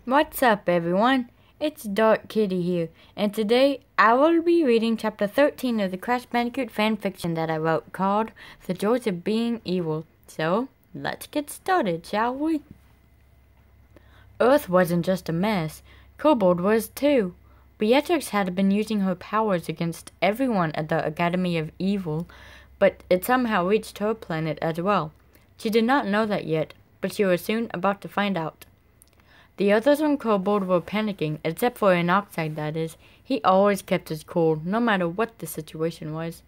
What's up, everyone? It's Dark Kitty here, and today I will be reading chapter 13 of the Crash Bandicoot fanfiction that I wrote called The Joys of Being Evil. So, let's get started, shall we? Earth wasn't just a mess, Kobold was too. Beatrix had been using her powers against everyone at the Academy of Evil, but it somehow reached her planet as well. She did not know that yet, but she was soon about to find out. The others on Kobold were panicking, except for Inoxide, that is. He always kept his cool, no matter what the situation was.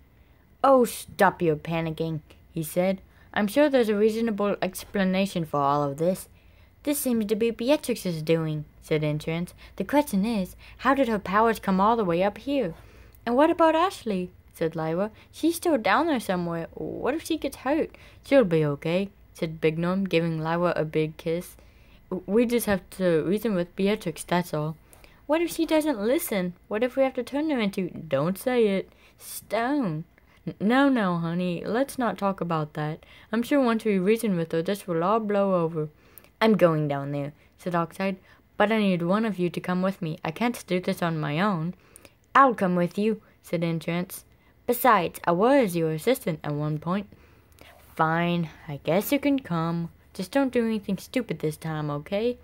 "Oh, stop your panicking," he said. "I'm sure there's a reasonable explanation for all of this." "This seems to be Beatrix's doing," said Entrance. "The question is, how did her powers come all the way up here?" "And what about Ashley?" said Lyra. "She's still down there somewhere. What if she gets hurt?" "She'll be okay," said Big Norm, giving Lyra a big kiss. "We just have to reason with Beatrix, that's all." "What if she doesn't listen? What if we have to turn her into—" "Don't say it." "Stone." No, honey, let's not talk about that. I'm sure once we reason with her, this will all blow over." "I'm going down there," said Oxide, "but I need one of you to come with me. I can't do this on my own." "I'll come with you," said Entrance. "Besides, I was your assistant at one point." "Fine, I guess you can come. Just don't do anything stupid this time, okay?"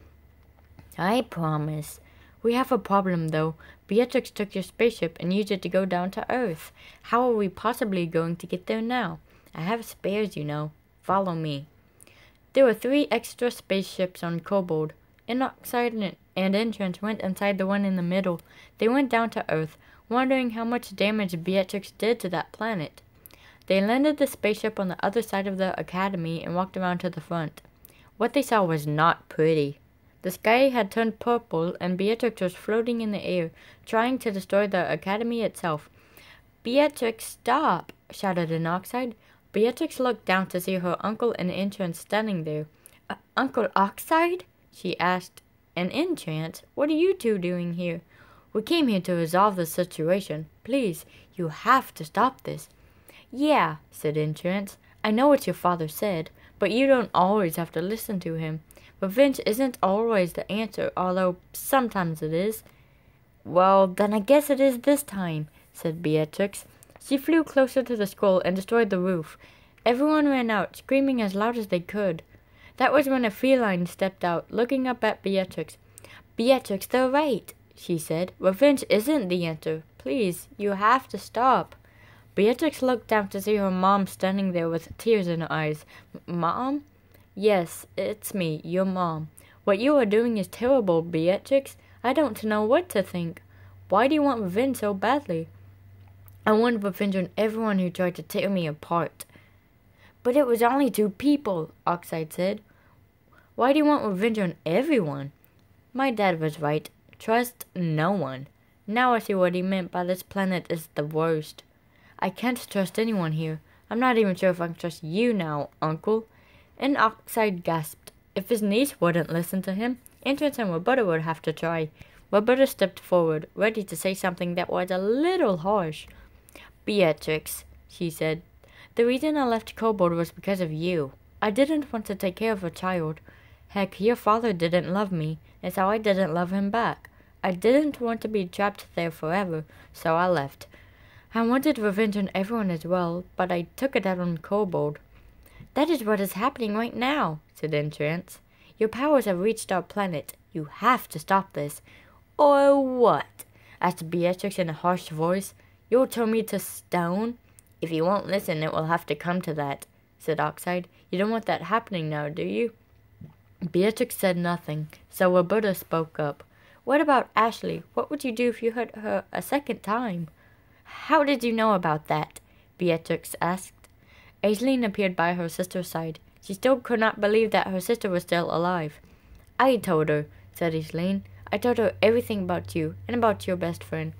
"I promise." "We have a problem, though. Beatrix took your spaceship and used it to go down to Earth. How are we possibly going to get there now? I have spares, you know. Follow me." There were 3 extra spaceships on Kobold. Inoxide and Entrance went inside the one in the middle. They went down to Earth, wondering how much damage Beatrix did to that planet. They landed the spaceship on the other side of the Academy and walked around to the front. What they saw was not pretty. The sky had turned purple and Beatrix was floating in the air, trying to destroy the Academy itself. "Beatrix, stop!" shouted Inoxide. Beatrix looked down to see her uncle and Entrance standing there. "Uncle Oxide?" she asked. "And Entrance, what are you two doing here?" "We came here to resolve the situation. Please, you have to stop this." "Yeah," said Entrance. "I know what your father said, but you don't always have to listen to him. Revenge isn't always the answer, although sometimes it is." "Well, then I guess it is this time," said Beatrix. She flew closer to the skull and destroyed the roof. Everyone ran out, screaming as loud as they could. That was when a feline stepped out, looking up at Beatrix. "Beatrix, they're right," she said. "Revenge isn't the answer. Please, you have to stop." Beatrix looked down to see her mom standing there with tears in her eyes. "Mom?" "Yes, it's me, your mom. What you are doing is terrible, Beatrix. I don't know what to think. Why do you want revenge so badly?" "I want revenge on everyone who tried to tear me apart." "But it was only 2 people, Oxide said. "Why do you want revenge on everyone?" "My dad was right. Trust no one. Now I see what he meant by this planet is the worst. I can't trust anyone here. I'm not even sure if I can trust you now, Uncle." And Oxide gasped. If his niece wouldn't listen to him, Entrance and Roberta would have to try. Roberta stepped forward, ready to say something that was a little harsh. "Beatrix," she said, "the reason I left Kobold was because of you. I didn't want to take care of a child. Heck, your father didn't love me, and so I didn't love him back. I didn't want to be trapped there forever, so I left. I wanted revenge on everyone as well, but I took it out on Kobold." "That is what is happening right now," said Entrance. "Your powers have reached our planet. You have to stop this." "Or what?" asked Beatrix in a harsh voice. "You'll turn me to stone?" "If you won't listen, it will have to come to that," said Oxide. "You don't want that happening now, do you?" Beatrix said nothing, so Roberta spoke up. "What about Ashley? What would you do if you hurt her a second time?" "How did you know about that?" Beatrix asked. Aislinn appeared by her sister's side. She still could not believe that her sister was still alive. "I told her," said Aislinn. "I told her everything about you, and about your best friend."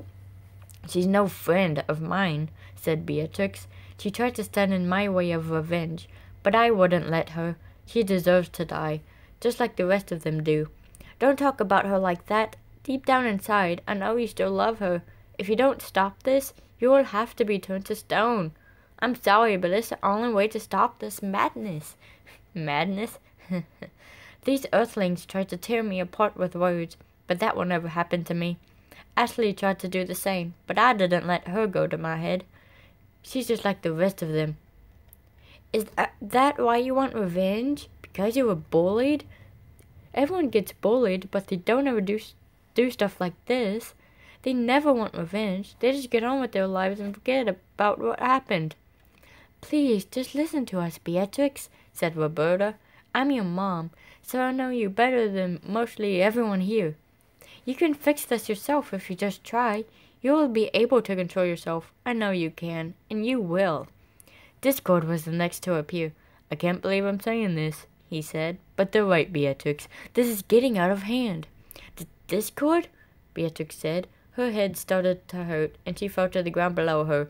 "She's no friend of mine," said Beatrix. "She tried to stand in my way of revenge, but I wouldn't let her. She deserves to die, just like the rest of them do." "Don't talk about her like that. Deep down inside, I know you still love her. If you don't stop this, you will have to be turned to stone. I'm sorry, but it's the only way to stop this madness." "Madness?" These earthlings tried to tear me apart with words, but that will never happen to me. Ashley tried to do the same, but I didn't let her go to my head. She's just like the rest of them. Is that why you want revenge? Because you were bullied? Everyone gets bullied, but they don't ever do stuff like this. They never want revenge. They just get on with their lives and forget about what happened. Please, just listen to us, Beatrix, said Roberta. I'm your mom, so I know you better than mostly everyone here. You can fix this yourself if you just try. You will be able to control yourself. I know you can, and you will. Discord was the next to appear. I can't believe I'm saying this, he said, but they're right, Beatrix. This is getting out of hand. Discord? Beatrix said. Her head started to hurt, and she fell to the ground below her.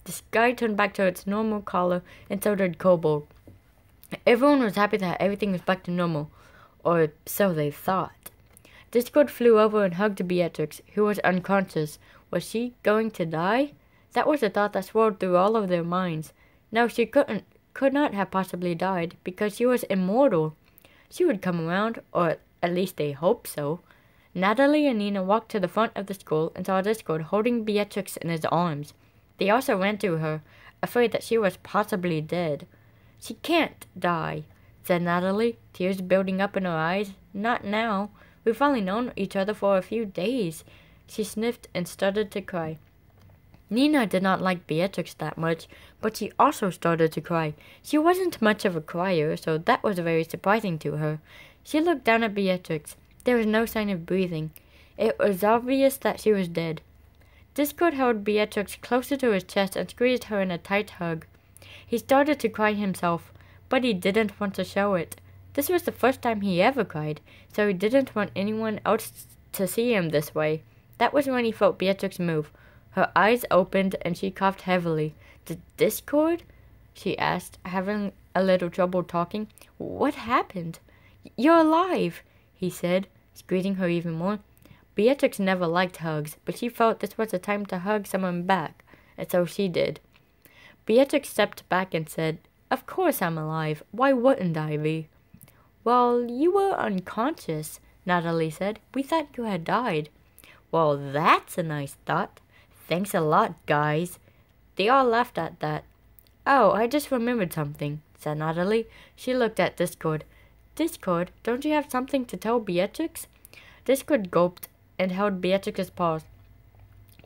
The sky turned back to its normal color, and so did Kobold. Everyone was happy that everything was back to normal, or so they thought. Discord flew over and hugged Beatrix, who was unconscious. Was she going to die? That was a thought that swirled through all of their minds. No, she could not have possibly died, because she was immortal. She would come around, or at least they hoped so. Natalie and Nina walked to the front of the school and saw Discord holding Beatrix in his arms. They also ran to her, afraid that she was possibly dead. She can't die, said Natalie, tears building up in her eyes. Not now. We've only known each other for a few days. She sniffed and started to cry. Nina did not like Beatrix that much, but she also started to cry. She wasn't much of a crier, so that was very surprising to her. She looked down at Beatrix. There was no sign of breathing. It was obvious that she was dead. Discord held Beatrix closer to his chest and squeezed her in a tight hug. He started to cry himself, but he didn't want to show it. This was the first time he ever cried, so he didn't want anyone else to see him this way. That was when he felt Beatrix move. Her eyes opened and she coughed heavily. Discord? She asked, having a little trouble talking. What happened? You're alive, he said, squeezing her even more. Beatrix never liked hugs, but she felt this was the time to hug someone back, and so she did. Beatrix stepped back and said, Of course I'm alive. Why wouldn't I be? Well, you were unconscious, Natalie said. We thought you had died. Well, that's a nice thought. Thanks a lot, guys. They all laughed at that. Oh, I just remembered something, said Natalie. She looked at Discord. Discord, don't you have something to tell Beatrix? Discord gulped and held Beatrix's paws.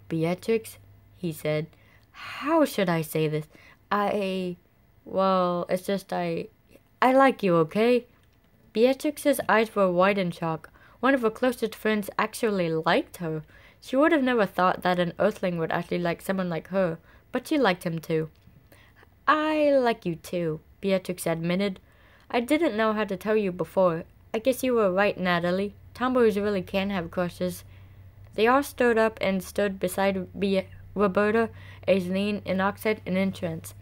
Beatrix, he said, how should I say this? It's just I like you, okay? Beatrix's eyes were wide in shock. One of her closest friends actually liked her. She would have never thought that an earthling would actually like someone like her, but she liked him too. I like you too, Beatrix admitted. I didn't know how to tell you before. I guess you were right, Natalie. Tomboys really can have crushes. They all stood up and stood beside Roberta, Aislinn, and Oxide and Entrance.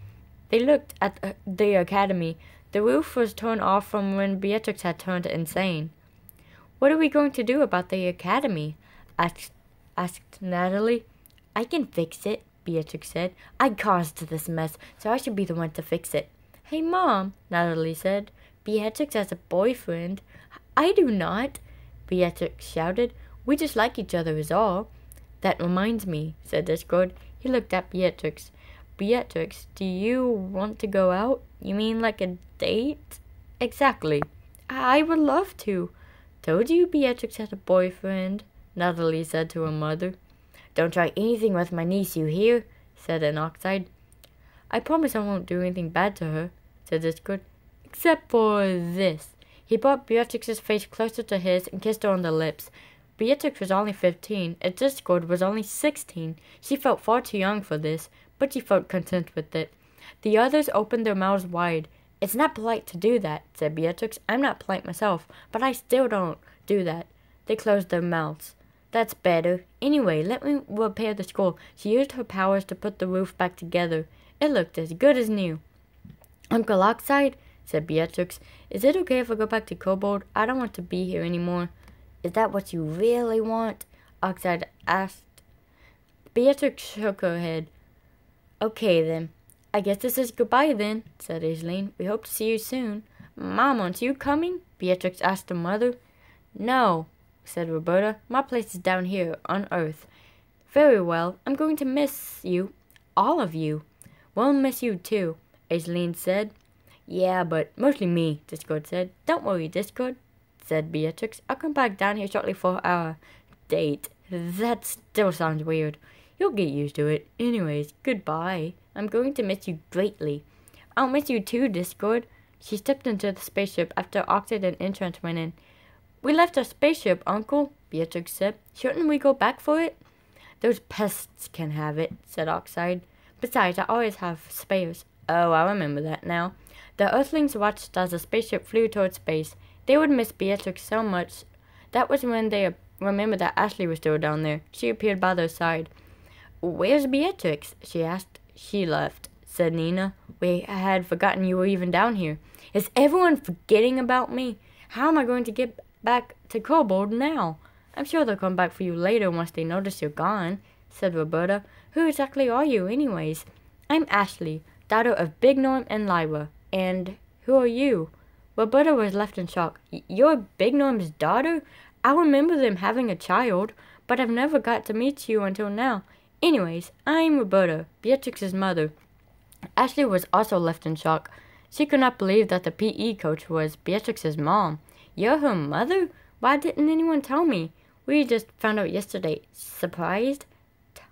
They looked at the academy. The roof was torn off from when Beatrix had turned insane. What are we going to do about the academy? asked Natalie. I can fix it, Beatrix said. I caused this mess, so I should be the one to fix it. Hey, Mom, Natalie said. Beatrix has a boyfriend. I do not, Beatrix shouted. We just like each other is all. That reminds me, said Discord. He looked at Beatrix. Beatrix, do you want to go out? You mean like a date? Exactly. I would love to. Told you Beatrix had a boyfriend, Natalie said to her mother. Don't try anything with my niece, you hear? Said Oxide. I promise I won't do anything bad to her, said Discord. Except for this. He brought Beatrix's face closer to his and kissed her on the lips. Beatrix was only 15, and Discord was only 16. She felt far too young for this, but she felt content with it. The others opened their mouths wide. It's not polite to do that, said Beatrix. I'm not polite myself, but I still don't do that. They closed their mouths. That's better. Anyway, let me repair the school. She used her powers to put the roof back together. It looked as good as new. Uncle Oxide, said Beatrix, is it okay if I go back to Kobold? I don't want to be here anymore. Is that what you really want? Oxide asked. Beatrix shook her head. Okay then. I guess this is goodbye then, said Aislinn. We hope to see you soon. Mom, aren't you coming? Beatrix asked her mother. No, said Roberta. My place is down here on Earth. Very well, I'm going to miss you. All of you. We'll miss you too, Aislinn said. Yeah, but mostly me, Discord said. Don't worry, Discord, said Beatrix. I'll come back down here shortly for our date. That still sounds weird. You'll get used to it. Anyways, goodbye. I'm going to miss you greatly. I'll miss you too, Discord. She stepped into the spaceship after Oxide and Entrance went in. We left our spaceship, Uncle, Beatrix said. Shouldn't we go back for it? Those pests can have it, said Oxide. Besides, I always have spares. Oh, I remember that now. The Earthlings watched as the spaceship flew towards space. They would miss Beatrix so much. That was when they remembered that Ashley was still down there. She appeared by their side. Where's Beatrix? She asked. She left, said Nina. We had forgotten you were even down here. Is everyone forgetting about me? How am I going to get back to Kobold now? I'm sure they'll come back for you later once they notice you're gone, said Roberta. Who exactly are you, anyways? I'm Ashley, daughter of Big Norm and Lyra. And who are you? Roberta was left in shock. You're Big Norm's daughter? I remember them having a child, but I've never got to meet you until now. Anyways, I'm Roberta, Beatrix's mother. Ashley was also left in shock. She could not believe that the PE coach was Beatrix's mom. You're her mother? Why didn't anyone tell me? We just found out yesterday. Surprised?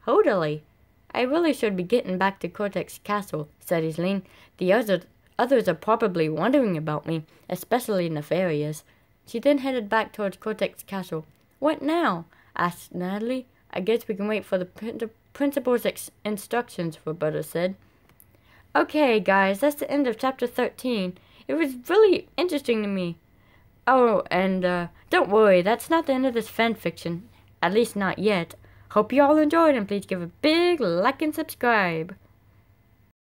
Totally. I really should be getting back to Cortex Castle, said Aislinn. The others are probably wondering about me, especially Nefarious. She then headed back towards Cortex Castle. What now? Asked Natalie. I guess we can wait for the principal's instructions, Roberta said. Okay, guys, that's the end of chapter 13. It was really interesting to me. Oh, and don't worry, that's not the end of this fanfiction. At least not yet. Hope you all enjoyed, and please give a big like and subscribe.